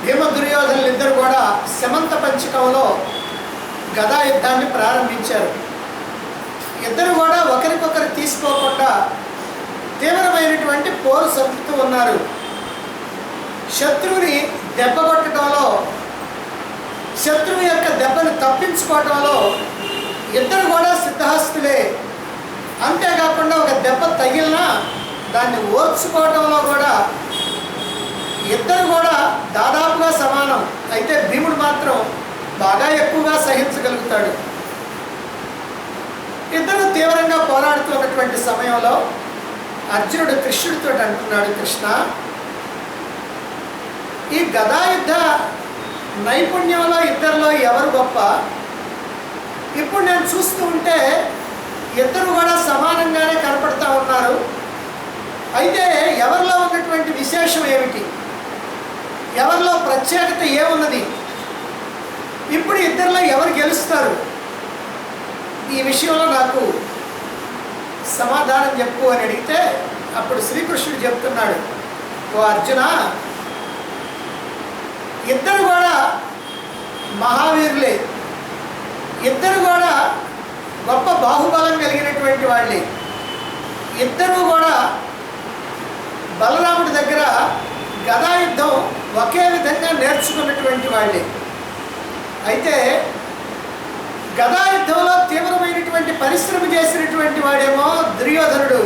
భీమ దుర్యోధనులు ఇద్దరు కూడా శమంత పంచకంలో గదా యుద్ధాన్ని ప్రారంభించారు. ఇద్దరు కూడా ఒకరికొకరు తీసుకోకుండా తీవ్రమైనటువంటి పోరు సరుపుతూ ఉన్నారు. శత్రువుని దెబ్బ కొట్టడంలో, శత్రువు యొక్క దెబ్బను తప్పించుకోవడంలో ఇద్దరు కూడా సిద్ధహస్తులే. అంతేకాకుండా ఒక దెబ్బ తగిలినా దాన్ని ఓర్చుకోవడంలో కూడా ఇద్దరు కూడా దాదాపుగా సమానం. అయితే భీముడు మాత్రం బాగా ఎక్కువగా సహించగలుగుతాడు. ఇద్దరు తీవ్రంగా పోరాడుతున్నటువంటి సమయంలో అర్జునుడు కృష్ణుడితో అంటున్నాడు, కృష్ణ, ఈ గదాయుద్ధ నైపుణ్యంలో ఇద్దరిలో ఎవరు గొప్ప? ఇప్పుడు నేను చూస్తూ ఉంటే ఇద్దరు కూడా సమానంగానే కనపడతా ఉన్నారు. అయితే ఎవరిలో ఉన్నటువంటి విశేషం ఏమిటి? ఎవరిలో ప్రత్యేకత ఏమున్నది? ఇప్పుడు ఇద్దరిలో ఎవరు గెలుస్తారు? ఈ విషయంలో నాకు సమాధానం చెప్పు అని అడిగితే అప్పుడు శ్రీకృష్ణుడు చెప్తున్నాడు, ఓ అర్జున, ఇద్దరు కూడా మహావీరులే, ఇద్దరు కూడా గొప్ప బాహుబలం కలిగినటువంటి వాళ్ళే, ఇద్దరు కూడా బలరాముడి దగ్గర గదాయుద్ధం ఒకే విధంగా నేర్చుకున్నటువంటి వాళ్ళే. అయితే గదాయుద్ధంలో తీవ్రమైనటువంటి పరిశ్రమ చేసినటువంటి వాడేమో దుర్యోధనుడు,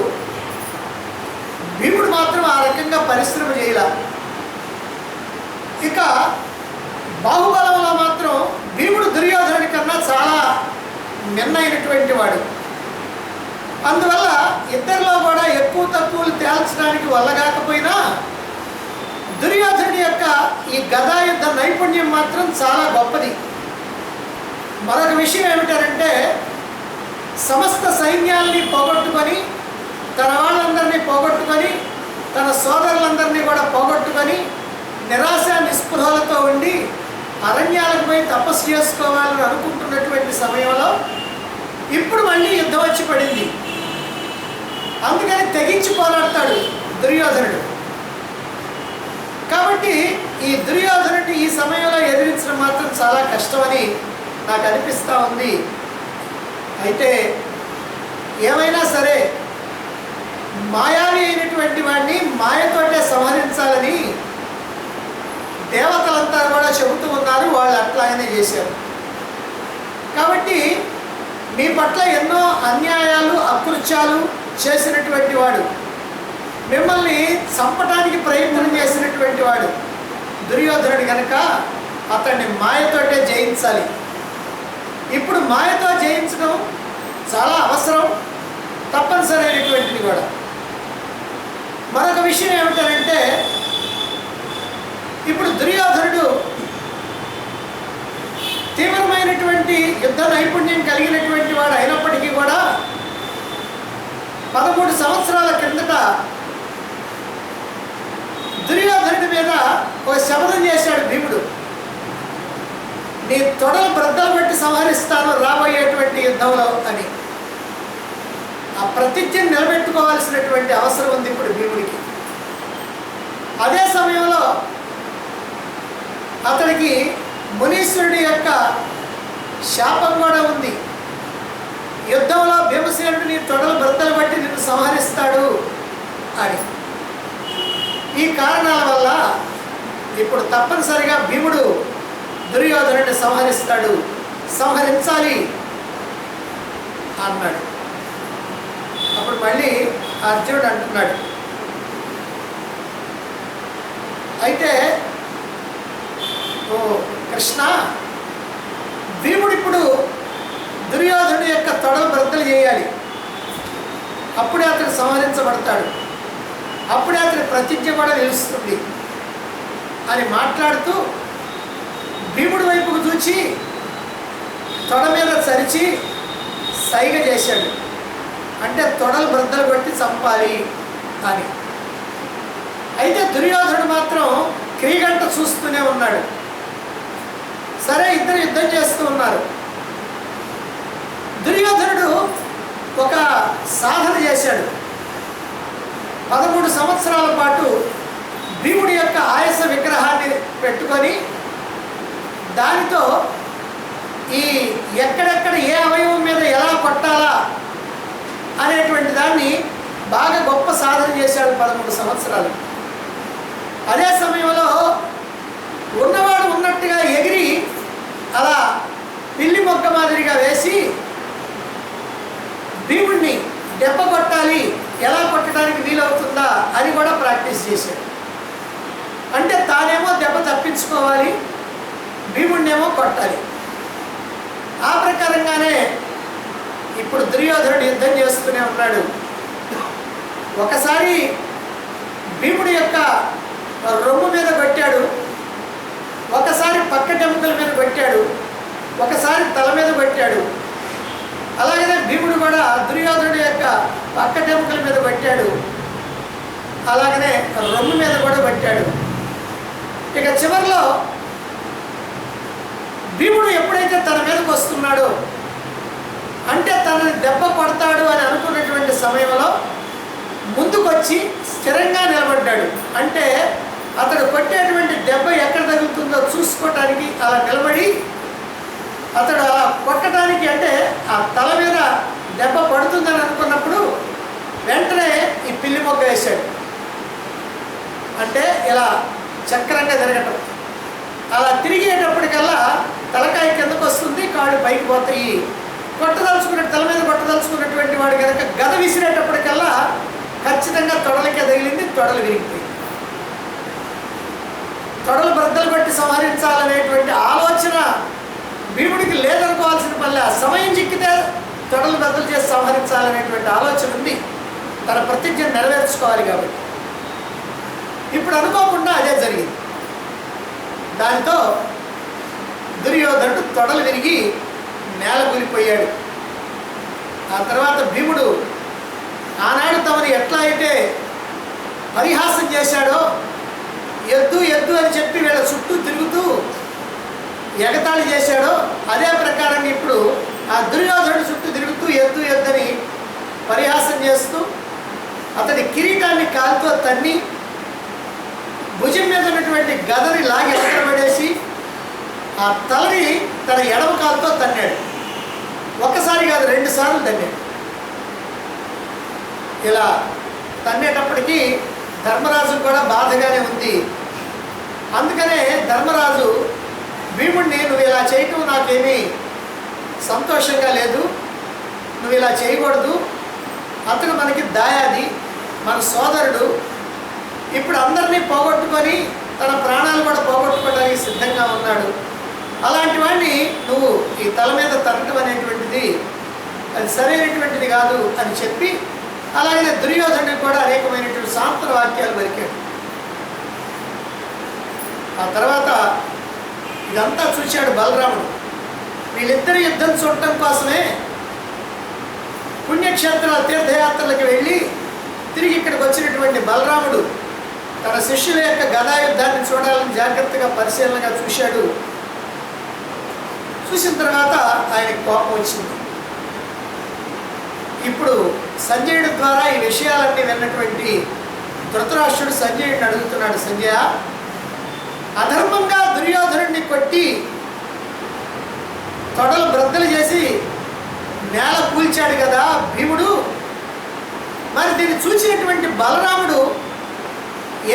భీముడు మాత్రం ఆ రకంగా పరిశ్రమ చేయాల. ఇక బాహుబలంలో మాత్రం భీముడు దుర్యోధనుడి కన్నా చాలా మిన్నైనటువంటి వాడు. అందువల్ల ఇద్దరిలో కూడా ఎక్కువ తక్కువలు తేల్చడానికి వల్లగాకపోయినా దుర్యోధనుడి యొక్క ఈ గదాయుద్ధ నైపుణ్యం మాత్రం చాలా గొప్పది. మరొక విషయం ఏమిటంటే, సమస్త సైన్యాల్ని పోగొట్టుకొని, తన వాళ్ళందరినీ పోగొట్టుకొని, తన సోదరులందరినీ కూడా పోగొట్టుకొని నిరాశ నిస్పృహలతో ఉండి అరణ్యాలకు పోయి తపస్సు చేసుకోవాలని అనుకుంటున్నటువంటి సమయంలో ఇప్పుడు మళ్ళీ యుద్ధం వచ్చి పడింది. అందుకని తెగించి పోరాడతాడు దుర్యోధనుడు. కాబట్టి ఈ దుర్యోధనుడిని ఈ సమయంలో ఎదిరించడం మాత్రం చాలా కష్టమని నాకు అనిపిస్తూ ఉంది. అయితే ఏమైనా సరే మాయావి అయినటువంటి వాడిని మాయతోటే సంహరించాలని దేవతలంతా కూడా చెబుతూ ఉన్నారు. వాళ్ళు అట్లాగనే చేశారు. కాబట్టి మీ పట్ల ఎన్నో అన్యాయాలు అకృత్యాలు చేసినటువంటి వాడు, మిమ్మల్ని చంపడానికి ప్రయత్నం చేసినటువంటి వాడు దుర్యోధనుడు కనుక అతన్ని మాయతోటే జయించాలి. ఇప్పుడు మాయతో జయించడం చాలా అవసరం, తప్పనిసరి అయినటువంటిది కూడా. మరొక విషయం ఏమిటంటే, ఇప్పుడు దుర్యోధనుడు తీవ్రమైనటువంటి యుద్ధ నైపుణ్యం కలిగినటువంటి వాడు అయినప్పటికీ కూడా 13 సంవత్సరాల కిందట దుర్యోధనుడి మీద ఒక శపథం చేశాడు భీముడు, నీ తొడలు బ్రద్దలు పెట్టి సంహరిస్తాను రాబోయేటువంటి యుద్ధంలో అని. ఆ ప్రతిజ్ఞను నిలబెట్టుకోవాల్సినటువంటి అవసరం ఉంది ఇప్పుడు భీముడికి. అదే సమయంలో అతడికి మునీశ్వరుడి యొక్క శాపం కూడా ఉంది. యుద్ధంలో భీమసేనుడు నీ తొడలు బ్రద్దలు బట్టి నిన్ను సంహరిస్తాడు అని. ఈ కారణాల వల్ల ఇప్పుడు తప్పనిసరిగా భీముడు దుర్యోధనుడిని సంహరిస్తాడు, సంహరించాలి అన్నాడు. అప్పుడు మళ్ళీ అర్జునుడు అంటున్నాడు, అయితే ఓ కృష్ణ, భీముడు ఇప్పుడు దుర్యోధనుడి యొక్క తొడలు బ్రద్దలు చేయాలి, అప్పుడే అతడు సంహరించబడతాడు, అప్పుడే అతని ప్రతిజ్ఞ కూడా నిలుస్తుంది అని మాట్లాడుతూ భీముడి వైపుకు చూచి తొడ మీద చరిచి సైగ చేశాడు. అంటే తొడలు బ్రద్దలు కొట్టి చంపాలి అని. అయితే దుర్యోధనుడు మాత్రం క్రీగంట చూస్తూనే ఉన్నాడు. సరే, ఇద్దరు యుద్ధం చేస్తూ ఉన్నారు. దుర్యోధనుడు ఒక సాధన చేశాడు. 13 సంవత్సరాల పాటు భీముడి యొక్క ఆయుస విగ్రహాన్ని పెట్టుకొని దానితో ఈ ఎక్కడెక్కడ ఏ అవయవం మీద ఎలా కొట్టాలా అనేటువంటి దాన్ని బాగా గొప్ప సాధన చేశాడు 13 సంవత్సరాలు. అదే సమయంలో ఉన్నవాడు ఉన్నట్టుగా ఎగిరి అలా పిల్లి మొక్క మాదిరిగా వేసి భీముడిని దెబ్బ కొట్టాలి, ఎలా కొట్టడానికి వీలవుతుందా అని కూడా ప్రాక్టీస్ చేశాడు. అంటే తానేమో దెబ్బ తప్పించుకోవాలి, భీముడినేమో కొట్టాలి. ఆ ప్రకారంగానే ఇప్పుడు దుర్యోధనుడు యుద్ధం చేస్తూనే ఉన్నాడు. ఒకసారి భీముడి యొక్క రొమ్ము మీద కొట్టాడు, ఒకసారి పక్క టెముకల మీద కొట్టాడు, ఒకసారి తల మీద కొట్టాడు. అలాగనే భీముడు కూడా దుర్యోధనుడి యొక్క పక్క టెముకల మీద కొట్టాడు, అలాగనే రొమ్ము మీద కూడా కొట్టాడు. ఇక చివరిలో భీముడు ఎప్పుడైతే తన మీదకి వస్తున్నాడో, అంటే తనని దెబ్బ కొడతాడు అని అనుకున్నటువంటి సమయంలో ముందుకొచ్చి స్థిరంగా నిలబడ్డాడు. అంటే అతడు కొట్టేటువంటి దెబ్బ ఎక్కడ తగులుతుందో చూసుకోవటానికి అలా నిలబడి అతడు అలా కొట్టడానికి, అంటే ఆ తల మీద దెబ్బ పడుతుందని అనుకున్నప్పుడు వెంటనే ఈ పిల్లి మొగ్గ వేశాడు. అంటే ఇలా చక్రంగా తిరగటం, అలా తిరిగేటప్పటికల్లా తలకాయ కిందకు వస్తుంది, కాళ్ళు పైకి పోతాయి. తల మీద కొట్టదలుచుకున్నటువంటి వాడు కనుక గద విసిరేటప్పటికల్లా ఖచ్చితంగా తొడలకే తగిలింది, తొడలు విరిగిపోయింది. తొడలు బ్రద్దలు కొట్టి సంహరించాలనేటువంటి ఆలోచన భీముడికి లేదనుకోవాల్సిన పల్లె. సమయం చిక్కితే తొడలు బ్రద్దలు చేసి సంహరించాలనేటువంటి ఆలోచన ఉంది, తన ప్రతిజ్ఞ నెరవేర్చుకోవాలి కాబట్టి. ఇప్పుడు అనుకోకుండా అదే జరిగింది. దానితో దుర్యోధనుడు తొడలు విరిగి నేల కూలిపోయాడు. ఆ తర్వాత భీముడు ఆనాడు తమని ఎట్లా అయితే పరిహాసం చేశాడో, ఎద్దు ఎద్దు అని చెప్పి వీళ్ళ చుట్టూ తిరుగుతూ ఎగతాళి చేశాడో, అదే ప్రకారంగా ఇప్పుడు ఆ దుర్యోధనుడు చుట్టూ తిరుగుతూ ఎద్దు ఎద్దని పరిహాసం చేస్తూ అతడి కిరీటాన్ని కాలుతో తన్ని భుజం మీద ఉన్నటువంటి గదని లాగి పడేసి ఆ తలని తన ఎడమ కాలుతో తన్నాడు. ఒక్కసారి కాదు, 2 సార్లు తన్నాడు. ఇలా తన్నేటప్పటికీ ధర్మరాజు కూడా బాధగానే ఉంది. అందుకనే ధర్మరాజు భీముడిని, నువ్వు ఇలా చేయటం నాకేమీ సంతోషంగా లేదు, నువ్వు ఇలా చేయకూడదు, అతను మనకి దాయాది, మన సోదరుడు, ఇప్పుడు అందరినీ పోగొట్టుకొని తన ప్రాణాలు కూడా పోగొట్టుకోవడానికి సిద్ధంగా ఉన్నాడు. అలాంటి వాడిని నువ్వు ఈ తల మీద తరగటం అనేటువంటిది అది సరైనటువంటిది కాదు అని చెప్పి, అలాగే దుర్యోధనుడికి కూడా అనేకమైనటువంటి సాంత్వన వాక్యాలు పలికాడు. ఆ తర్వాత ఇదంతా చూశాడు బలరాముడు. వీళ్ళిద్దరు యుద్ధం చూడటం కోసమే పుణ్యక్షేత్ర తీర్థయాత్రలకు వెళ్ళి తిరిగి ఇక్కడికి వచ్చినటువంటి బలరాముడు తన శిష్యుల యొక్క గదాయుద్ధాన్ని చూడాలని జాగ్రత్తగా పరిశీలనగా చూశాడు. చూసిన తర్వాత ఆయనకు కోపం వచ్చింది. ఇప్పుడు సంజయుడి ద్వారా ఈ విషయాలన్నీ విన్నటువంటి ధృతరాష్ట్రుడు సంజయుడిని అడుగుతున్నాడు, సంజయ, అధర్మంగా దుర్యోధనుడిని కొట్టి తొడలు బ్రద్దలు చేసి నేల కూల్చాడు కదా భీముడు, మరి దీన్ని చూసినటువంటి బలరాముడు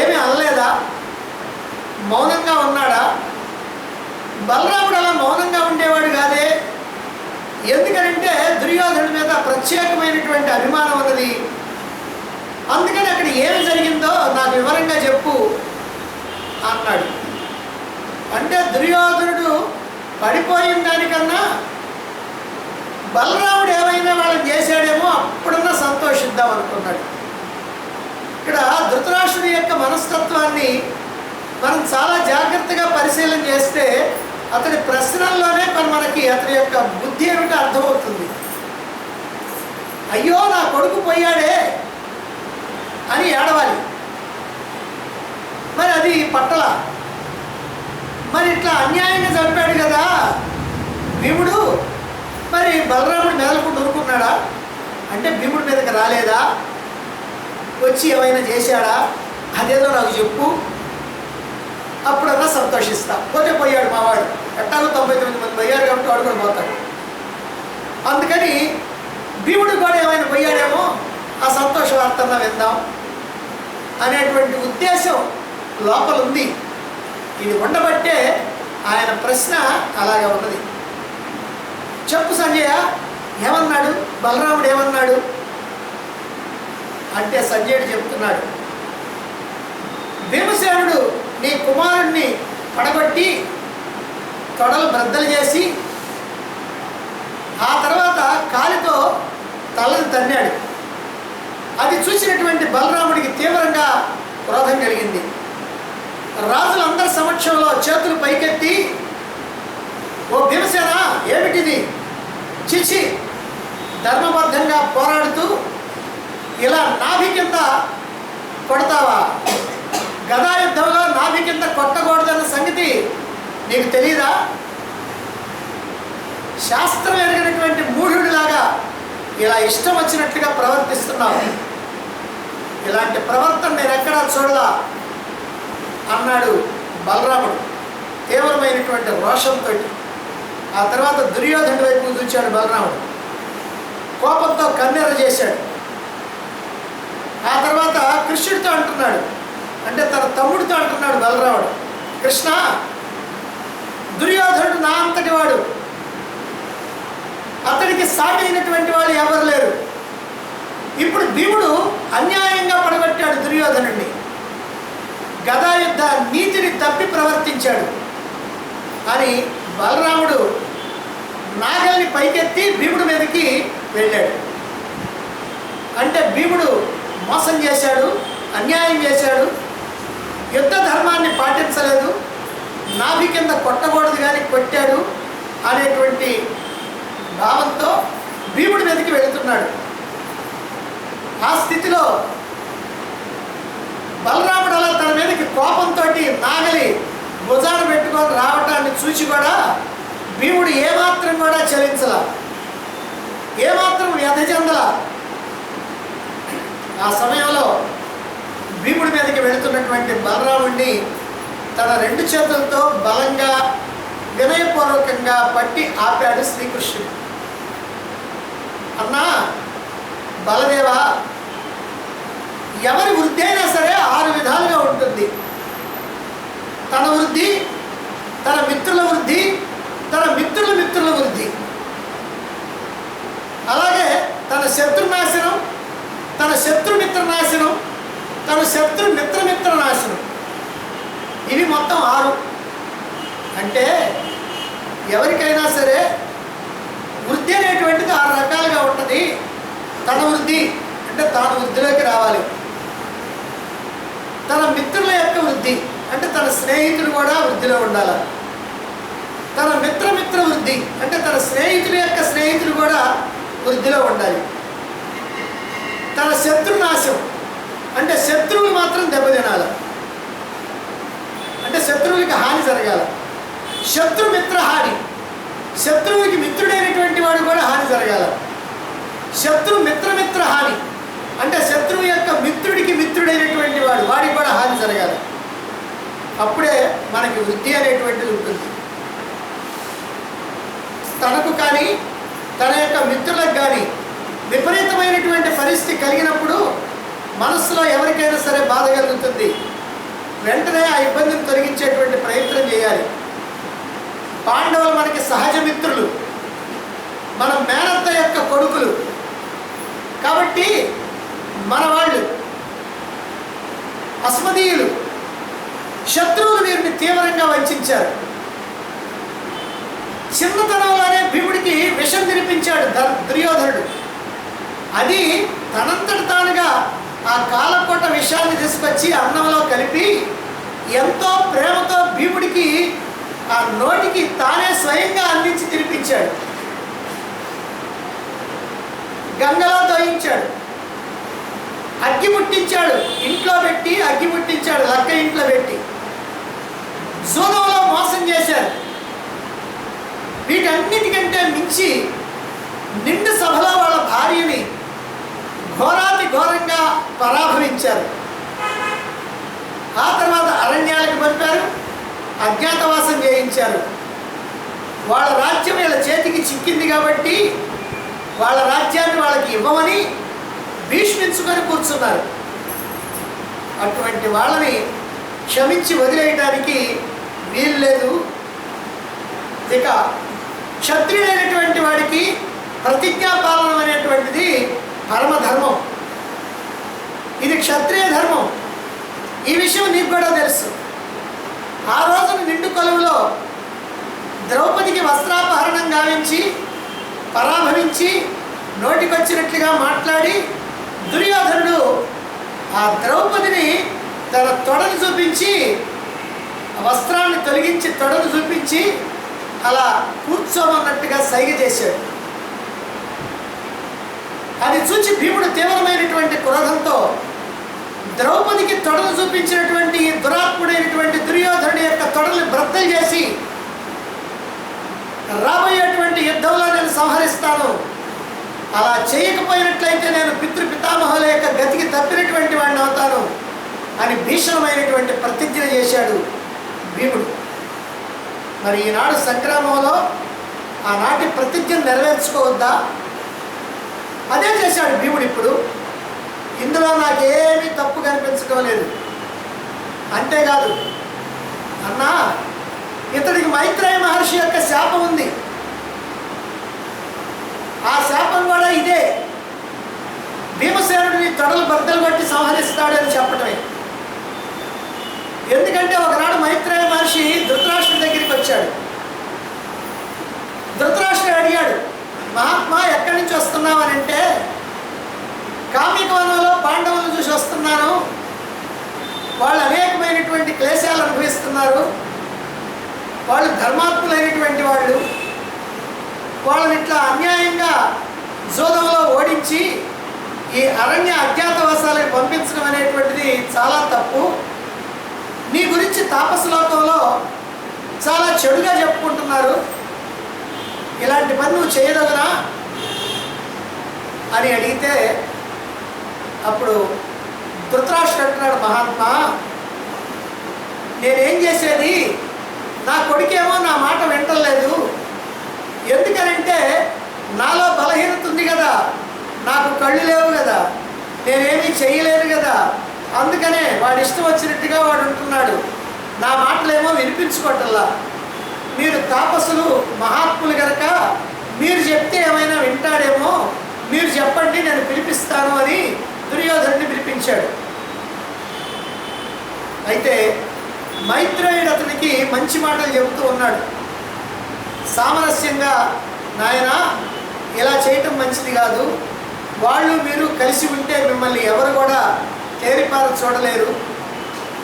ఏమీ అనలేదా? మౌనంగా ఉన్నాడా? బలరాముడు అలా మౌనంగా ఉండేవాడు కాదే. ఎందుకనంటే దుర్యోధనుడి మీద ప్రత్యేకమైనటువంటి అభిమానం ఉన్నది. అందుకని అక్కడ ఏమి జరిగిందో నాకు వివరంగా చెప్పు అన్నాడు. అంటే దుర్యోధనుడు పడిపోయిన దానికన్నా బలరాముడు ఏమైనా వాళ్ళని చేశాడేమో, అప్పుడన్నా సంతోషిద్దాం అనుకున్నాడు. ఇక్కడ ధృతరాష్ట్రుడి యొక్క మనస్తత్వాన్ని మనం చాలా జాగ్రత్తగా పరిశీలన చేస్తే అతడి ప్రశ్నల్లోనే మనకి అతని యొక్క బుద్ధి ఏమిటో అర్థమవుతుంది. అయ్యో నా కొడుకు పోయాడే అని ఏడవాలి, మరి అది పట్టల. మరి ఇట్లా అన్యాయంగా చంపాడు కదా భీముడు, మరి బలరాముడు మెదలకుండా ఊరుకున్నాడా? అంటే భీముడి మీదకి రాలేదా? వచ్చి ఏమైనా చేశాడా? అదేదో నాకు చెప్పు అప్పుడన్నా సంతోషిస్తా. పోతే పోయాడు మావాడు, ఎట్టాగో 99 మంది పోయారు కాబట్టి వాడు కూడా పోతాడు. అందుకని భీముడు కూడా ఏమైనా పోయాడేమో, ఆ సంతోష వార్తన్నా విందాం అనేటువంటి ఉద్దేశం లోపల ఉంది. ఇది ఉండబట్టే ఆయన ప్రశ్న అలాగే ఉన్నది. చెప్పు సంజయ, ఏమన్నాడు బలరాముడు, ఏమన్నాడు అంటే సంజయుడు చెప్తున్నాడు, భీమసేనుడు నీ కుమారుణ్ణి పడగొట్టి తొడలు బ్రద్దలు చేసి ఆ తర్వాత కాలితో తలని తన్నాడు. అది చూసినటువంటి బలరాముడికి తీవ్రంగా క్రోధం కలిగింది. రాజులందరి సమక్షంలో చేతులు పైకెత్తి, ఓ భీమసేన, ఏమిటిది? చిచి, ధర్మబద్ధంగా పోరాడుతూ ఇలా నాభి కింద కొడతావా? గదాయుద్ధంలో నాభి కింద కొట్టకూడదన్న సంగతి నీకు తెలీదా? శాస్త్రం ఎరిగినటువంటి మూఢుడిలాగా ఇలా ఇష్టం వచ్చినట్లుగా ప్రవర్తిస్తున్నావు. ఇలాంటి ప్రవర్తన నేను ఎక్కడా చూడలా అన్నాడు బలరాముడు తీవ్రమైనటువంటి రోషంతో. ఆ తర్వాత దుర్యోధనుడి వైపు చూచాడు బలరాముడు, కోపంతో కన్నెర చేశాడు. ఆ తర్వాత కృష్ణుడితో అంటున్నాడు, అంటే తన తమ్ముడితో అంటున్నాడు బలరాముడు, కృష్ణ, దుర్యోధనుడు నా అంతటి వాడు, అతడికి సాటి అయినటువంటి వాళ్ళు ఎవరు లేరు. ఇప్పుడు భీముడు అన్యాయంగా పడగొట్టాడు దుర్యోధనుడిని, గదాయుద్ధ నీతిని తప్పి ప్రవర్తించాడు అని బలరాముడు నాగల్ని పైకెత్తి భీముడి మీదకి వెళ్ళాడు. అంటే భీముడు మోసం చేశాడు, అన్యాయం చేశాడు, యుద్ధ ధర్మాన్ని పాటించలేదు, నాభి కింద కొట్టకూడదు కానీ కొట్టాడు అనేటువంటి భావంతో భీముడి మీదకి వెళుతున్నాడు. ఆ స్థితిలో బలరాముడు అలా తన మీదకి కోపంతో నాగలి భుజాన పెట్టుకొని రావటాన్ని చూసి కూడా భీముడు ఏమాత్రం కూడా చలించలా, ఏమాత్రం వ్యధ చెందలా. ఆ సమయంలో భీముడి మీదకి వెళుతున్నటువంటి బలరాముడిని తన 2 చేతులతో బలంగా వినయపూర్వకంగా పట్టి ఆపాడు శ్రీకృష్ణుడు. అన్నా బలదేవా, ఎవరి వృద్ధి అయినా సరే 6 విధాలుగా ఉంటుంది. తన వృద్ధి, తన మిత్రుల వృద్ధి, తన మిత్రుల మిత్రుల వృద్ధి, అలాగే తన శత్రునాశనం, తన శత్రుమిత్ర నాశనం, తన శత్రు మిత్రమిత్ర నాశనం. ఇవి మొత్తం 6. అంటే ఎవరికైనా సరే వృద్ధి అనేటువంటిది 6 రకాలుగా ఉంటుంది. తన వృద్ధి అంటే తాను వృద్ధిలోకి రావాలి, తన మిత్రుల యొక్క వృద్ధి అంటే తన స్నేహితులు కూడా వృద్ధిలో ఉండాలి, తన మిత్రమిత్ర వృద్ధి అంటే తన స్నేహితుల యొక్క స్నేహితులు కూడా వృద్ధిలో ఉండాలి, తన శత్రునాశం అంటే శత్రువులు మాత్రం దెబ్బతినాలి, అంటే శత్రువులకి హాని జరగాలి, శత్రుమిత్ర హాని, శత్రువుకి మిత్రుడైనటువంటి వాడు కూడా హాని జరగాలి, శత్రు మిత్రమిత్ర హాని అంటే శత్రువు యొక్క మిత్రుడికి మిత్రుడైనటువంటి వాడు, వాడికి కూడా హాని జరగాలి. అప్పుడే మనకి వృద్ధి అనేటువంటిది ఉంటుంది. తనకు కానీ తన యొక్క మిత్రులకు కానీ విపరీతమైనటువంటి పరిస్థితి కలిగినప్పుడు మనస్సులో ఎవరికైనా సరే బాధ కలుగుతుంది. వెంటనే ఆ ఇబ్బందిని తొలగించేటువంటి ప్రయత్నం చేయాలి. పాండవులు మనకి సహజ మిత్రులు, మన మేనత్త యొక్క కొడుకులు కాబట్టి మన వాళ్ళు అస్మదీయులు. శత్రువులు వీరిని తీవ్రంగా వంచారు. చిన్నతనంలోనే భీముడికి విషం తినిపించాడు దుర్యోధనుడు. అది తనంతట తానుగా ఆ కాలకోట విషాన్ని తీసుకొచ్చి అన్నంలో కలిపి ఎంతో ప్రేమతో భీముడికి ఆ నోటికి తానే స్వయంగా అందించి తినిపించాడు. గంగలో దోయించాడు, అగ్గి ముట్టించాడు, ఇంట్లో పెట్టి అగ్గి ముట్టించాడు, లక్క ఇంట్లో పెట్టి జూదంలో మోసం చేశారు. వీటన్నిటికంటే మించి నిండు సభలో వాళ్ళ భార్యని ఘోరాతి ఘోరంగా పరాభవించారు. ఆ తర్వాత అరణ్యాలకు పంపారు, అజ్ఞాతవాసం చేయించారు. వాళ్ళ రాజ్యం వీళ్ళ చేతికి చిక్కింది కాబట్టి వాళ్ళ రాజ్యాన్ని వాళ్ళకి ఇవ్వమని భీష్మించుకొని కూర్చున్నారు. అటువంటి వాళ్ళని క్షమించి వదిలేయడానికి వీలు లేదు. ఇక క్షత్రియుడైనటువంటి వాడికి ప్రతిజ్ఞాపాలనం అనేటువంటిది పరమధర్మం. ఇది క్షత్రియ ధర్మం. ఈ విషయం నీకు కూడా తెలుసు. ఆ రోజున నిండు కొలువులో ద్రౌపదికి వస్త్రాపహరణం గావించి పరాభవించి నోటికొచ్చినట్లుగా మాట్లాడి దుర్యోధనుడు ఆ ద్రౌపదిని తన తొడను చూపించి వస్త్రాన్ని తొలగించి తొడను చూపించి అలా కూర్చోమన్నట్టుగా సైగ చేశాడు. అది చూచి భీముడు తీవ్రమైనటువంటి క్రోధంతో ద్రౌపదికి తొడలు చూపించినటువంటి దురాత్ముడైనటువంటి దుర్యోధనుడి యొక్క తొడలు బ్రద్దలు చేసి రాబోయేటువంటి యుద్ధంలో నేను సంహరిస్తాను, అలా చేయకపోయినట్లయితే నేను పితృపితామహుల యొక్క గతికి తప్పినటువంటి వాడిని అవుతాను అని భీషణమైనటువంటి ప్రతిజ్ఞ చేశాడు భీముడు. మరి ఈనాడు సంగ్రామంలో ఆనాటి ప్రతిజ్ఞను నెరవేర్చుకోవద్దా? అదే చేశాడు భీముడు. ఇప్పుడు ఇందులో నాకేమీ తప్పు కనిపించడం లేదు. అంతేకాదు అన్నా, ఇతడికి మైత్రేయ మహర్షి యొక్క శాపం ఉంది. ఆ శాపం కూడా ఇదే, భీమసేనుడిని తొడలు బద్దలు కొట్టి సంహరిస్తాడని చెప్పటమే. ఎందుకంటే ఒకనాడు మైత్రేయ మహర్షి ధృతరాష్ట్రుడి దగ్గరికి వచ్చాడు. ధృతరాష్ట్రుడు అడిగాడు, మహాత్మా ఎక్కడి నుంచి వస్తున్నావు అని అంటే, కామికవనంలో పాండవులను చూసి వస్తున్నాను, వాళ్ళు అనేకమైనటువంటి క్లేశాలు అనుభవిస్తున్నారు, వాళ్ళు ధర్మాత్ములైనటువంటి వాళ్ళు, వాళ్ళని ఇట్లా అన్యాయంగా జోదంలో ఓడించి ఈ అరణ్య అజ్ఞాతవాసాలకు పంపించడం అనేటువంటిది చాలా తప్పు. నీ గురించి తాపసలోకంలో చాలా చెడుగా చెప్పుకుంటున్నారు, ఇలాంటి పని నువ్వు చేయదగనా అని అడిగితే అప్పుడు ధృతరాష్ట్రుడు అంటున్నాడు, మహాత్మా నేనేం చేసేది, నా కొడుకేమో నా మాట వింటలేదు. ఎందుకనంటే నాలో బలహీనత ఉంది కదా, నాకు కళ్ళు లేవు కదా, నేనేమీ చేయలేను కదా, అందుకనే వాడు ఇష్టం వచ్చినట్టుగా వాడు ఉంటున్నాడు, నా మాటలేమో వినిపించుకోవటల్లా. మీరు తాపసులు మహాత్ములు కనుక మీరు చెప్తే ఏమైనా వింటాడేమో, మీరు చెప్పండి నేను పిలిపిస్తాను అని దుర్యోధనుడిని పిలిపించాడు. అయితే మైత్రేయుడు అతనికి మంచి మాటలు చెబుతూ ఉన్నాడు. సామరస్యంగా, నాయన ఇలా చేయటం మంచిది కాదు, వాళ్ళు మీరు కలిసి ఉంటే మిమ్మల్ని ఎవరు కూడా తేరిపార చూడలేరు,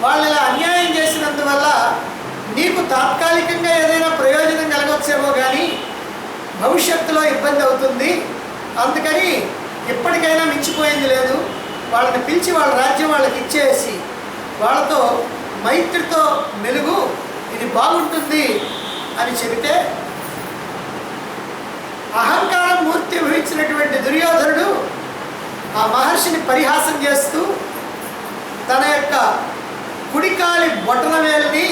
వాళ్ళు ఇలా అన్యాయం చేసినందువల్ల నీకు తాత్కాలికంగా ఏదైనా ప్రయోజనం కలగవచ్చేమో కానీ భవిష్యత్తులో ఇబ్బంది అవుతుంది, అందుకని ఎప్పటికైనా మించిపోయింది లేదు, వాళ్ళని పిలిచి వాళ్ళ రాజ్యం వాళ్ళకి ఇచ్చేసి వాళ్ళతో మైత్రితో మెలుగు, ఇది బాగుంటుంది అని చెబితే అహంకారం మూర్తి వహించినటువంటి దుర్యోధనుడు ఆ మహర్షిని పరిహాసం చేస్తూ తన యొక్క కుడికాలి బొటన వేలిని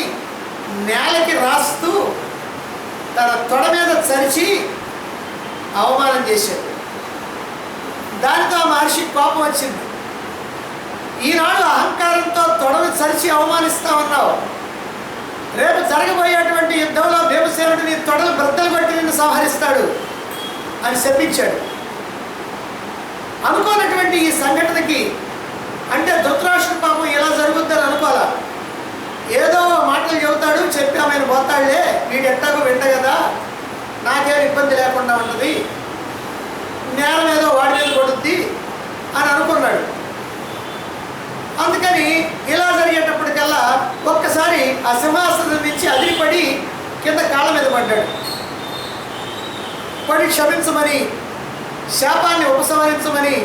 నేలకి రాస్తూ తన తొడ మీద చరిచి అవమానం చేశాడు. దానితో ఆ మహర్షికి కోపం వచ్చింది. ఈనాడు అహంకారంతో తొడను చరిచి అవమానిస్తామన్నావు, రేపు జరగబోయేటువంటి యుద్ధంలో భీమసేనుడిని తొడలు బ్రద్దలు కొట్టి నిన్ను సంహరిస్తాడు అని శపించాడు. అనుకోనటువంటి ఈ సంఘటనకి అంటే ధృతరాష్ట్రుడు పాపం ఇలా జరుగుద్దని అనుకోవాలా, ఏదో మాటలు చెబుతాడు, చెప్పి ఆమెను పోతాడులే, వీడు ఎట్టాగో వింట కదా, నాకేం ఇబ్బంది లేకుండా ఉంటుంది, నేల మీద వాడి మీద కొడుద్ది అని అనుకున్నాడు. అందుకని ఇలా జరిగేటప్పటికల్లా ఒక్కసారి ఆ సింహాసనం నుంచి అదిరిపడి కింద కాళ్ళ మీద పడ్డాడు. పడి క్షమించమని, శాపాన్ని ఉపసంహరించమని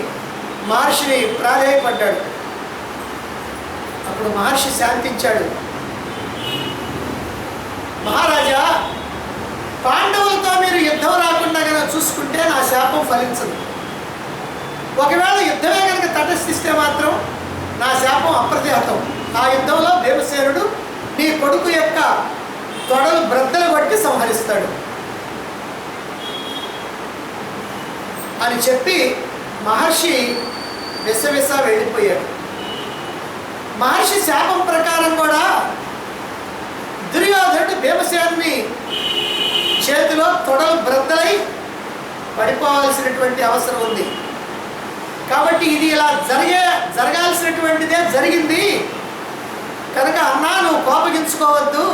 మహర్షిని ప్రాధేయపడ్డాడు. అప్పుడు మహర్షి శాంతించాడు. మహారాజా, పాండవులతో మీరు యుద్ధం రాకుండా కనుక చూసుకుంటే నా శాపం ఫలించదు, ఒకవేళ యుద్ధమే కనుక తటస్థిస్తే మాత్రం నా శాపం అప్రతిహతం. ఆ యుద్ధంలో భీమసేనుడు నీ కొడుకు యొక్క తొడలు బ్రద్దలు కొట్టి సంహరిస్తాడు అని చెప్పి మహర్షి విసవిస వెళ్ళిపోయాడు. మహర్షి శాపం ప్రకారం కూడా దుర్యోధనుడు భీమసేనుని చేతిలో తొడలు బ్రద్దలై పడిపోవాల్సినటువంటి అవసరం ఉంది. కాబట్టి ఇది ఇలా జరగాల్సినటువంటిదే జరిగింది కనుక అన్నా నువ్వు కోపగించుకోవద్దు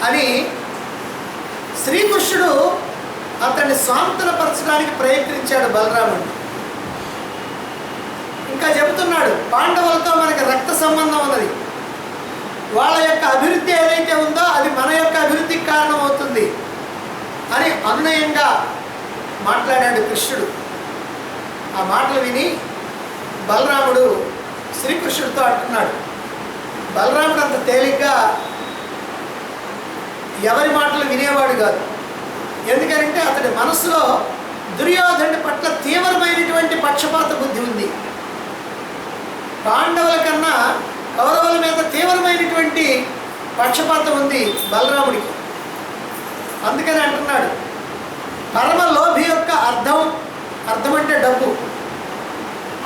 అని శ్రీకృష్ణుడు అతన్ని సాంత్వనపరచడానికి ప్రయత్నించాడు బలరాముడు. ఇంకా చెబుతున్నాడు, పాండవులతో మనకి రక్త సంబంధం ఉన్నది, వాళ్ళ యొక్క అభివృద్ధి ఏదైతే ఉందో అది మన యొక్క అభివృద్ధికి కారణం అవుతుంది అని అనునయంగా మాట్లాడాడు కృష్ణుడు. ఆ మాటలు విని బలరాముడు శ్రీకృష్ణుడితో అంటున్నాడు. బలరాముడు అంత తేలిగ్గా ఎవరి మాటలు వినేవాడు కాదు. ఎందుకంటే అతడి మనసులో దుర్యోధనుడి పట్ల తీవ్రమైనటువంటి పక్షపాత బుద్ధి ఉంది. పాండవుల కన్నా కౌరవుల మీద తీవ్రమైనటువంటి పక్షపాతం ఉంది బలరాముడికి. అందుకని అంటున్నాడు, పరమ లోభి యొక్క అర్థం అంటే డబ్బు,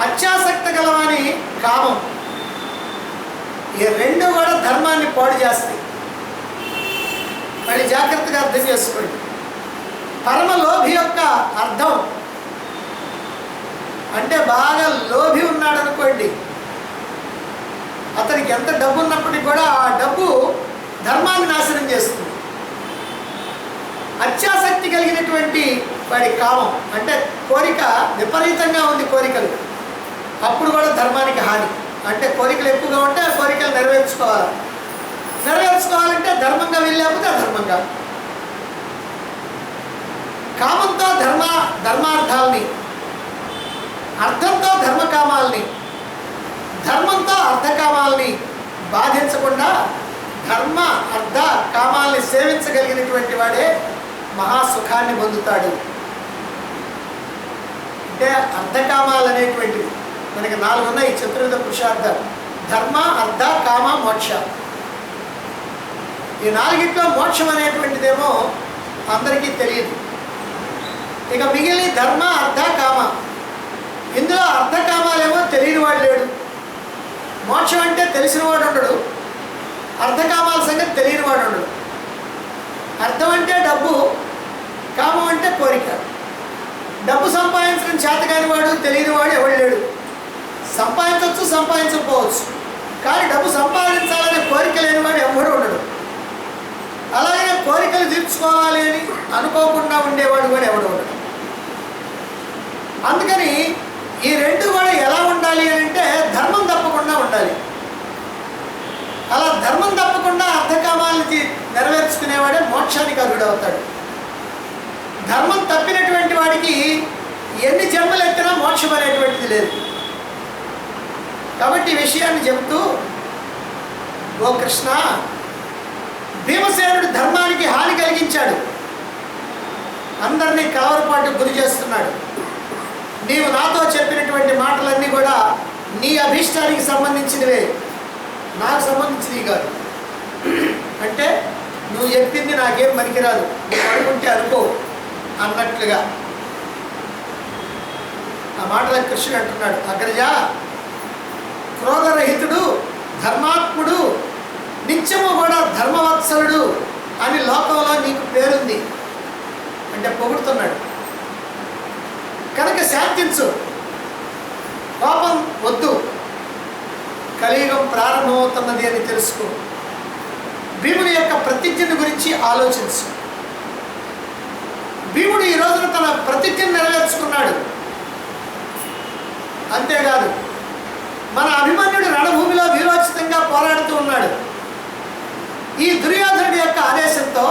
అత్యాసక్త గలవాని కామం, ఈ రెండు కూడా ధర్మాన్ని పాడు చేస్తాయి. మళ్ళీ జాగ్రత్తగా అర్థం చేసుకోండి. పరమ లోభి యొక్క అర్థం అంటే బాగా లోభి ఉన్నాడు అనుకోండి, అతనికి ఎంత డబ్బు ఉన్నప్పటికీ కూడా ఆ డబ్బు ధర్మాన్ని నాశనం చేస్తుంది. అత్యాసక్తి కలిగినటువంటి వాడి కామం అంటే కోరిక విపరీతంగా ఉంది, కోరికలు, అప్పుడు కూడా ధర్మానికి హాని. అంటే కోరికలు ఎక్కువగా ఉంటే ఆ కోరికలు నెరవేర్చుకోవాలంటే ధర్మంగా వెళ్ళలేకపోతే అధర్మంగా. కామంతో ధర్మార్థాలని, అర్థంతో ధర్మకామాలని, ధర్మంతో అర్థకామాలని బాధించకుండా ధర్మ అర్థ కామాల్ని సేవించగలిగినటువంటి వాడే మహాసుఖాన్ని పొందుతాడు. అంటే అర్థకామాలు అనేటువంటివి మనకి 4 ఉన్నాయి, చతుర్విధ పురుషార్థాలు: ధర్మ, అర్థ, కామ, మోక్ష. ఈ 4ట్లో మోక్షం అనేటువంటిదేమో అందరికీ తెలియదు. ఇక మిగిలిన ధర్మ, అర్థ, కామ. ఇందులో అర్థకామాలేమో తెలియని వాడు లేడు. మోక్షం అంటే తెలిసిన వాడు ఉండడు, అర్థకామాల సంగతి తెలియని వాడు ఉండడు. అర్థం అంటే డబ్బు, కామం అంటే కోరిక. డబ్బు సంపాదించడం చేతకాని వాడు, తెలియని వాడు ఎవడు లేడు. సంపాదించవచ్చు, సంపాదించకపోవచ్చు, కానీ డబ్బు సంపాదించాలనే కోరిక లేని వాడు ఎవడు ఉండడు. అలాగే కోరికలు తీర్చుకోవాలి అని అనుకోకుండా ఉండేవాడు కూడా ఎవడు ఉండడు. అందుకని ఈ రెండు కూడా ఎలా ఉండాలి అని అంటే ధర్మం తప్పకుండా ఉండాలి. అలా ధర్మం తప్పకుండా అర్థకామాలని నెరవేర్చుకునేవాడే మోక్షానికి అర్హుడవుతాడు. ధర్మం తప్పినటువంటి వాడికి ఎన్ని జన్మలు ఎత్తినా మోక్షం అనేటువంటిది లేదు. కాబట్టి ఈ విషయాన్ని చెబుతూ, ఓ కృష్ణ, భీమసేనుడు ధర్మానికి హాని కలిగించాడు, అందరినీ కలవరపాటు గురి చేస్తున్నాడు. నీవు నాతో చెప్పినటువంటి మాటలన్నీ కూడా నీ అభీష్టానికి సంబంధించినవే, నాకు సంబంధించినవి కాదు. అంటే నువ్వు చెప్పింది నాకేం పనికిరాదు, నువ్వు అనుకుంటే అనుకో అన్నట్లుగా. ఆ మాటలకు కృష్ణుడు అంటున్నాడు, అగ్రజ, క్రోధరహితుడు, ధర్మాత్ముడు, నిత్యము కూడా ధర్మవత్సలుడు అని లోకంలో నీకు పేరుంది అంటే పొగుడుతున్నాడు. కనుక శాంతించు, కోపం వద్దు, కలియుగం ప్రారంభమవుతున్నది అని తెలుసుకో. భీముని యొక్క ప్రతిజ్ఞను గురించి ఆలోచించు. భీముడు ఈ రోజున తన ప్రతిజ్ఞను నెరవేర్చుకున్నాడు. అంతేకాదు, మన అభిమన్యుడు రణభూమిలో వీరోచితంగా పోరాడుతూ ఉన్నాడు. ఈ దుర్యోధనుడి యొక్క ఆదేశంతో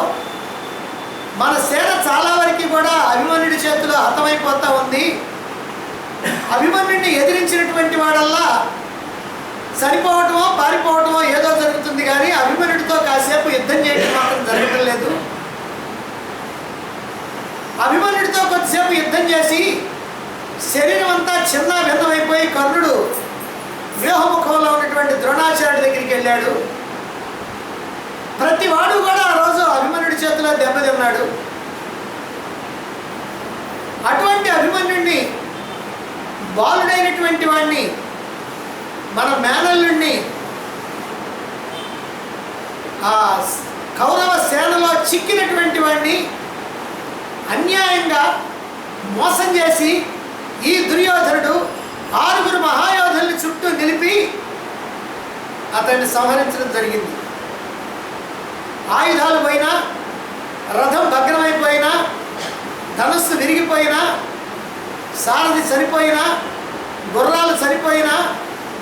మన సేన చాలా వరకు కూడా అభిమన్యుడి చేతిలో హతమైపోతూ ఉంది. అభిమన్యుడిని ఎదిరించినటువంటి వాడల్లా చనిపోవటమో పారిపోవటమో ఏదో జరుగుతుంది, కానీ అభిమన్యుడితో కాసేపు యుద్ధం చేయడం మాత్రం జరగటం లేదు. అభిమన్యుడితో కొద్దిసేపు యుద్ధం చేసి శరీరం అంతా చిన్న భిన్నమైపోయి కర్ణుడు వ్యూహముఖంలో ఉన్నటువంటి ద్రోణాచార్యుడి దగ్గరికి వెళ్ళాడు. ప్రతివాడు కూడా ఆ రోజు అభిమన్యుడి చేతిలో దెబ్బతిన్నాడు. అటువంటి అభిమన్యుడిని, బాలుడైనటువంటి వాడిని, మన మేనల్లుడిని ఆ కౌరవ సేనలో చిక్కినటువంటి వాడిని అన్యాయంగా మోసం చేసి ఈ దుర్యోధనుడు 6 మహాయోధుల్ని చుట్టూ నిలిపి అతన్ని సంహరించడం జరిగింది. ఆయుధాలు పోయినా, రథం భగ్నమైపోయినా, ధనుస్సు విరిగిపోయినా, సారథి చనిపోయినా, గుర్రాలు చనిపోయినా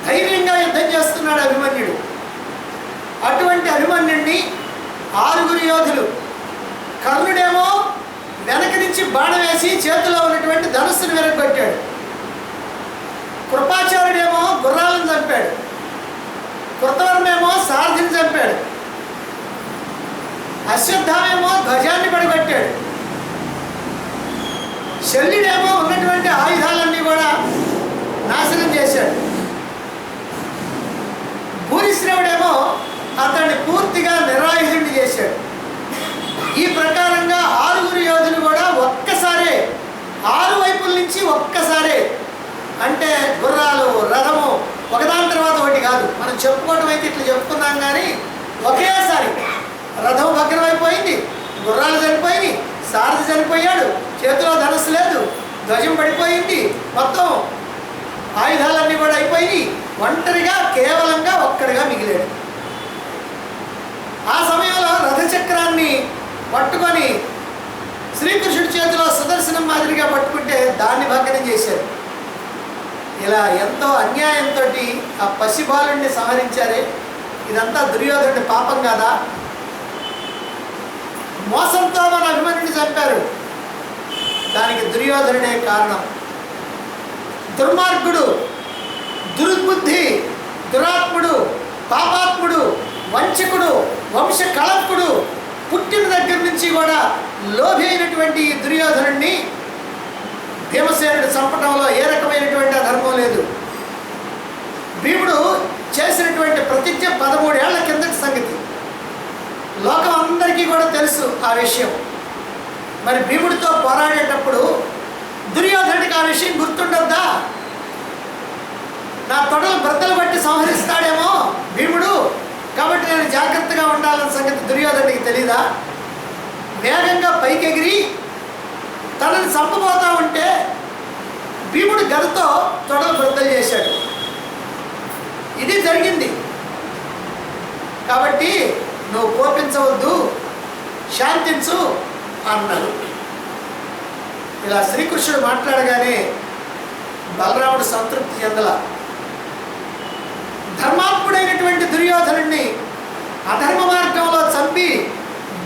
ధైర్యంగా యుద్ధం చేస్తున్నాడు అభిమన్యుడు. అటువంటి అభిమన్యుడిని 6 యోధులు, కర్ణుడేమో వెనక నుంచి బాణం వేసి చేతిలో ఉన్నటువంటి ధనుస్సును వెనక్కొట్టాడు. కృపాచార్యుడేమో గుర్రాలను చంపాడు. కృతవర్మేమో సారథిని చంపాడు. అశ్వత్థామేమో ధ్వజాన్ని పడగొట్టాడు. శల్యుడేమో ఉన్నటువంటి ఆయుధాలన్నీ కూడా నాశనం చేశాడు. భూరిశ్రవుడేమో అతన్ని పూర్తిగా నిరాయుధుడిని చేశాడు. ఈ ప్రకారంగా 6 యోధులు కూడా ఒక్కసారే 6 వైపుల నుంచి ఒక్కసారే, అంటే గుర్రాలు, రథము ఒకదాని తర్వాత ఒకటి కాదు, మనం చెప్పుకోవడం అయితే ఇట్లా చెప్పుకున్నాం, కానీ ఒకేసారి రథం భగ్నమైపోయింది, గుర్రాలు చనిపోయినాయి, సారథి చనిపోయాడు, చేతిలో ధనుస్సు లేదు, ధ్వజం పడిపోయింది, మొత్తం ఆయుధాలన్నీ కూడా అయిపోయినాయి. ఒంటరిగా కేవలంగా ఒక్కడిగా మిగిలాడు. ఆ సమయంలో రథచక్రాన్ని పట్టుకొని శ్రీకృష్ణుడి చేతిలో సుదర్శనం మాదిరిగా పట్టుకుంటే దాన్ని భగ్నం చేశారు. ఇలా ఎంతో అన్యాయంతో ఆ పసిబాలుడిని సంహరించారే. ఇదంతా దుర్యోధనుడి పాపం కాదా? మోసంతో మన అభిమన్యుడిని చంపారు, దానికి దుర్యోధనుడే కారణం. దుర్మార్గుడు, దుర్బుద్ధి, దురాత్ముడు, పాపాత్ముడు, వంచకుడు, వంశ కళంకుడు, పుట్టిన దగ్గర నుంచి కూడా లోభి అయినటువంటి ఈ దుర్యోధనుడిని భీమసేనుడు చంపడంలో ఏ రకమైనటువంటి అధర్మం లేదు. భీముడు చేసినటువంటి ప్రతిజ్ఞ 13 ఏళ్ల కిందటి సంగతి, లోకం అందరికీ కూడా తెలుసు ఆ విషయం. మరి భీముడితో పోరాడేటప్పుడు దుర్యోధనుడికి ఆ విషయం గుర్తుండద్దా? నా తొడలు బ్రద్దలు బట్టి సంహరిస్తాడేమో భీముడు, కాబట్టి నేను జాగ్రత్తగా ఉండాలన్న సంగతి దుర్యోధనుడికి తెలీదా? వేగంగా పైకెగిరి తనని చంపబోతా ఉంటే భీముడు గదతో తొడలు బ్రద్దలు చేశాడు. ఇది జరిగింది. కాబట్టి నువ్వు కోపించవద్దు, శాంతించు అన్నాడు. ఇలా శ్రీకృష్ణుడు మాట్లాడగానే బలరాముడు సంతృప్తి చెందల. ధర్మాత్ముడైనటువంటి దుర్యోధనుడిని అధర్మ మార్గంలో చంపి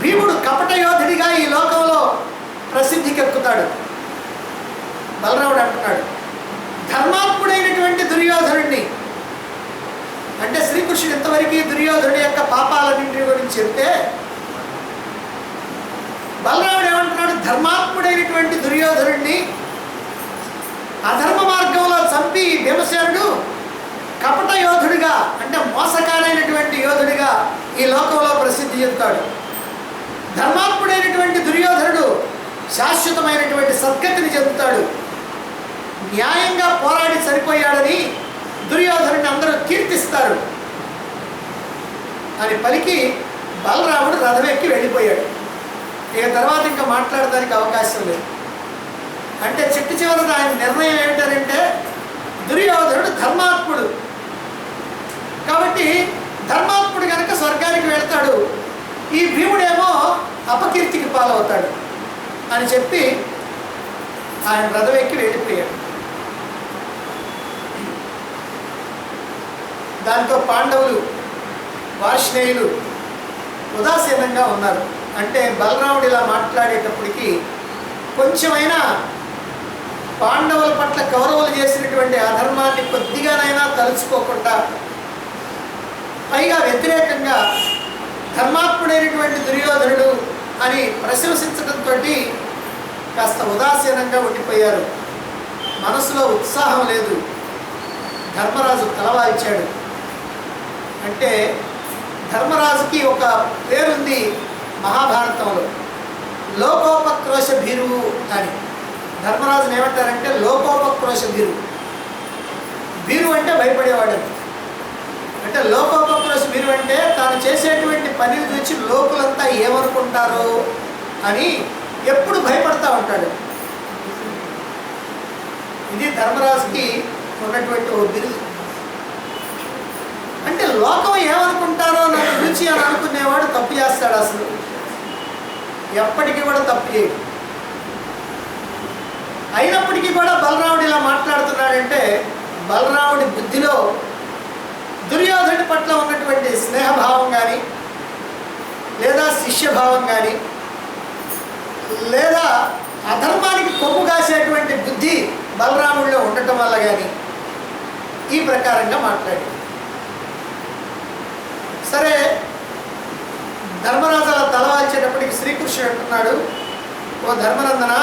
భీముడు కపట యోధుడిగా ఈ లోకంలో ప్రసిద్ధికెక్కుతాడు. బలరాముడు అంటున్నాడు, ధర్మాత్ముడైనటువంటి దుర్యోధనుడిని, అంటే శ్రీకృష్ణుడు ఇంతవరకు దుర్యోధనుడి యొక్క పాపాలన్నింటి గురించి చెప్తే బలరాముడు ఏమంటున్నాడు? ధర్మాత్ముడైనటువంటి దుర్యోధనుడిని అధర్మ మార్గంలో చంపి భీమసేనుడు కపట యోధుడిగా, అంటే మోసకారైనటువంటి యోధుడిగా ఈ లోకంలో ప్రసిద్ధి చెందుతాడు. ధర్మాత్ముడైనటువంటి దుర్యోధనుడు శాశ్వతమైనటువంటి సద్గతిని చెందుతాడు. న్యాయంగా పోరాడి సరిపోయాడని దుర్యోధనుడిని అందరూ కీర్తిస్తారు అని పలికి బలరాముడు రథమెక్కి వెళ్ళిపోయాడు. ఇక తర్వాత ఇంకా మాట్లాడడానికి అవకాశం లేదు. అంటే చిట్ట చివరి ఆయన నిర్ణయం ఏమిటంటే దుర్యోధనుడు ధర్మాత్ముడు కాబట్టి ధర్మాత్ముడు కనుక స్వర్గానికి వెళ్తాడు, ఈ భీముడేమో అపకీర్తికి పాలవుతాడు అని చెప్పి ఆయన రథమెక్కి వెళ్ళిపోయాడు. దాంతో పాండవులు, వార్ష్ణేయులు ఉదాసీనంగా ఉన్నారు. అంటే బలరాముడు ఇలా మాట్లాడేటప్పటికి కొంచెమైనా పాండవుల పట్ల కౌరవులు చేసినటువంటి అధర్మాన్ని కొద్దిగానైనా తలుచుకోకుండా, పైగా వ్యతిరేకంగా ధర్మాత్ముడైనటువంటి దుర్యోధనుడు అని ప్రశంసించడంతో కాస్త ఉదాసీనంగా ఉండిపోయారు. మనసులో ఉత్సాహం లేదు. ధర్మరాజు తలవాల్చాడు. అంటే ధర్మరాజుకి ఒక పేరుంది మహాభారతంలో, లోకోపక్రోశ భీరువు అని. ధర్మరాజుని ఏమంటారంటే లోకోపక్రోశ భీరువు. భీరు అంటే భయపడేవాడు. అంటే లోకోపక్రోశ భీరు అంటే తాను చేసేటువంటి పనిని చూసి లోకులంతా ఏమనుకుంటారో అని ఎప్పుడు భయపడతా ఉంటాడు. ఇది ధర్మరాజుకి ఉన్నటువంటి ఓ బిరుదు. అంటే లోకం ఏమనుకుంటారో నన్ను రుచి అని అనుకునేవాడు తప్పు చేస్తాడు. అసలు ఎప్పటికీ కూడా తప్పు చేయడు. అయినప్పటికీ కూడా బలరాముడు ఇలా మాట్లాడుతున్నాడంటే బలరాముడి బుద్ధిలో దుర్యోధనుడి పట్ల ఉన్నటువంటి స్నేహభావం కానీ, లేదా శిష్యభావం కానీ, లేదా అధర్మానికి కొమ్ము కాసేటువంటి బుద్ధి బలరాముడిలో ఉండటం వల్ల కానీ ఈ ప్రకారంగా మాట్లాడి. సరే, ధర్మరాజు అలా తలవాల్చేటప్పటికి శ్రీకృష్ణుడు అంటున్నాడు, ఓ ధర్మనందన,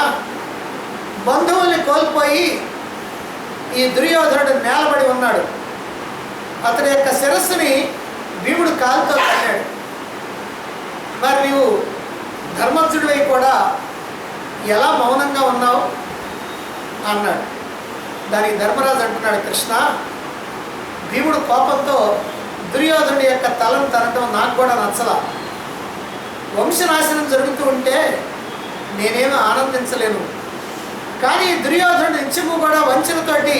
బంధువుల్ని కోల్పోయి ఈ దుర్యోధనుడు నేలబడి ఉన్నాడు. అతని యొక్క శిరస్సుని భీముడు కాలుతో కన్నాడు. మరి నీవు ధర్మజ్ఞుడివై కూడా ఎలా మౌనంగా ఉన్నావు అన్నాడు. దానికి ధర్మరాజు అంటున్నాడు, కృష్ణ, భీముడు కోపంతో దుర్యోధనుడి యొక్క తలను తనటం నాకు కూడా నచ్చలా. వంశనాశనం జరుగుతూ ఉంటే నేనేమీ ఆనందించలేను. కానీ దుర్యోధనుడు నిత్యము కూడా వంచనతోటి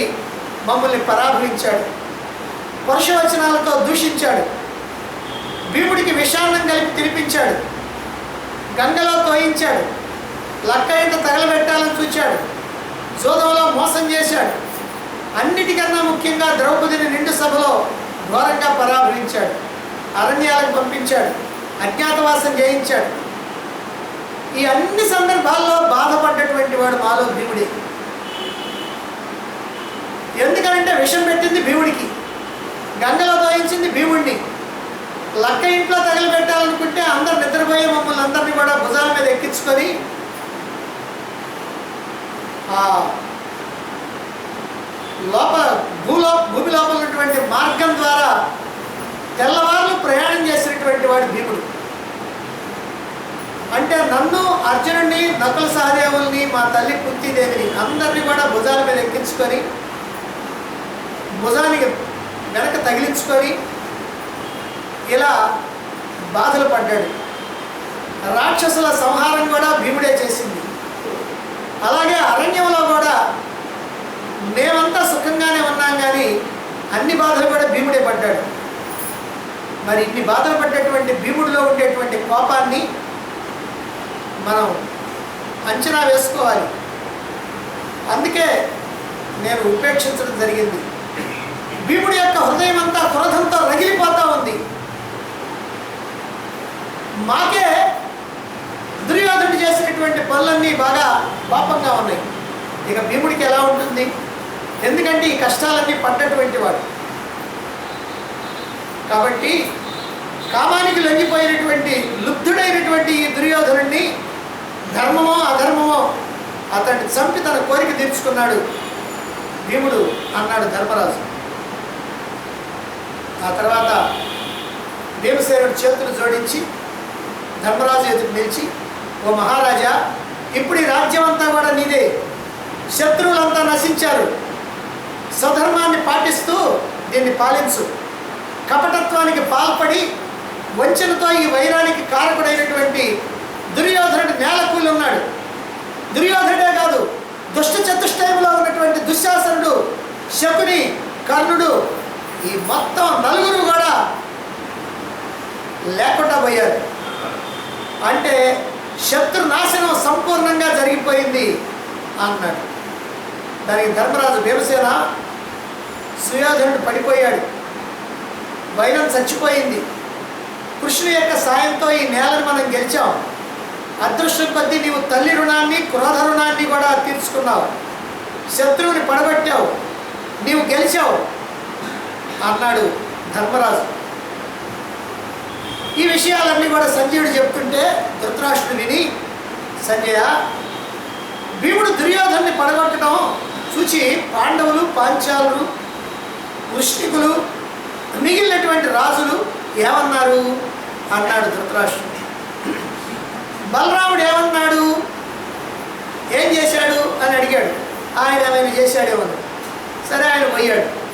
మమ్మల్ని పరాభవించాడు, పరుషవచనాలతో దూషించాడు, భీముడికి విషాన్నం కలిపి తినిపించాడు, గంగలో తోయించాడు, లక్క ఇంట తగలబెట్టాలని చూచాడు, జోదంలో మోసం చేశాడు, అన్నిటికన్నా ముఖ్యంగా ద్రౌపదిని నిండు సభలో ఘోరంగా పరాభవించాడు, అరణ్యాలకు పంపించాడు, అజ్ఞాతవాసం చేయించాడు. ఈ అన్ని సందర్భాల్లో బాధపడ్డటువంటి వాడు మాలో భీముడే. ఎందుకంటే విషం పెట్టింది భీముడికి, గంగలో తోయించింది భీముడిని, లక్క ఇంట్లో తగలబెట్టాలనుకుంటే అందరు నిద్రపోయే మమ్మల్ని అందరినీ కూడా భుజాల మీద ఎక్కించుకొని భూమి లోపల ఉన్నటువంటి మార్గం ద్వారా తెల్లవార్లు ప్రయాణం చేసినటువంటి వాడు భీముడు. అంటే నన్ను, అర్జునుడిని, నకుల సహదేవుల్ని, మా తల్లి కుంతీదేవిని అందరినీ కూడా భుజాల మీద ఎక్కించుకొని భుజానికి వెనక తగిలించుకొని ఇలా బాధలు పడ్డాడు. రాక్షసుల సంహారం కూడా భీముడే చేసింది. అలాగే అరణ్యంలో కూడా మేమంతా సుఖంగానే ఉన్నాం, కానీ అన్ని బాధలు కూడా భీముడే పడ్డాడు. మరి ఇన్ని బాధలు పడ్డటువంటి భీముడిలో ఉండేటువంటి కోపాన్ని మనం అంచనా వేసుకోవాలి. అందుకే నేను ఉపేక్షించడం జరిగింది. భీముడి యొక్క హృదయం అంతా క్రోధంతో రగిలిపోతూ ఉంది. మాకే దుర్యోధనుడు చేసినటువంటి పనులన్నీ బాగా పాపంగా ఉన్నాయి. ఇక భీముడికి ఎలా ఉంటుంది? ఎందుకంటే ఈ కష్టాలన్నీ పడ్డటువంటి వాడు. కాబట్టి కామానికి లొంగిపోయినటువంటి లుబ్ధుడైనటువంటి ఈ దుర్యోధనుడిని ధర్మమో అధర్మమో అతన్ని చంపి తన కోరిక తీర్చుకున్నాడు భీముడు అన్నాడు ధర్మరాజు. ఆ తర్వాత భీమసేనుడు చేతులు జోడించి ధర్మరాజు ఎదురు నిలిచి, ఓ మహారాజా, ఇప్పుడు ఈ రాజ్యం అంతా కూడా నీదే. శత్రువులంతా నశించారు. స్వధర్మాన్ని పాటిస్తూ దీన్ని పాలించు. కపటత్వానికి పాల్పడి వంచనతో ఈ వైరానికి కారకుడైనటువంటి దుర్యోధనుడు నేలకూలి ఉన్నాడు. దుర్యోధనుడే కాదు, దుష్ట చతుష్టయంలో ఉన్నటువంటి దుశ్శాసనుడు, శకుని, కర్ణుడు, ఈ మొత్తం నలుగురు కూడా లేకుండా పోయారు. అంటే శత్రు నాశనం సంపూర్ణంగా జరిగిపోయింది అన్నాడు. దానికి ధర్మరాజు, భీమసేన, సుయోధనుడు పడిపోయాడు, వైరం చచ్చిపోయింది. కృష్ణుని యొక్క సాయంతో ఈ నేలను మనం గెలిచాం. అదృష్టం కొద్దీ నీవు తల్లి రుణాన్ని, క్రోధ రుణాన్ని కూడా తీర్చుకున్నావు. శత్రువుని పడగొట్టావు, నీవు గెలిచావు అన్నాడు ధర్మరాజు. ఈ విషయాలన్నీ కూడా సంజయుడు చెప్తుంటే ధృతరాష్ట్రుడు విని, సంజయ, భీముడు దుర్యోధనుని పడగొట్టడం చూచి పాండవులు, పాంచాలులు, వృష్ణికులు, మిగిలినటువంటి రాజులు ఏమన్నారు అన్నాడు ధృతరాష్ట్రుడు. బలరాముడు ఏమన్నాడు, ఏం చేశాడు అని అడిగాడు. ఆయన ఏమైనా చేశాడేమో. సరే ఆయన పోయాడు.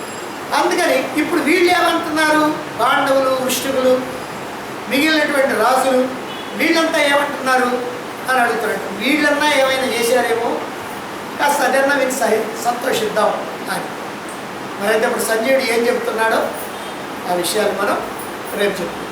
అందుకని ఇప్పుడు వీళ్ళు ఏమంటున్నారు, పాండవులు వృష్టికులు మిగిలినటువంటి రాజులు వీళ్ళంతా ఏమంటున్నారు అని అడుగుతున్నాడు. వీళ్ళన్నా ఏమైనా చేశారేమో, కాస్త అదన్నా విని సంతోషిద్దాం అని. మరైతే ఇప్పుడు సంజయుడు ఏం చెప్తున్నాడో ఆ విషయాలు మనం రేపు చెప్తాం.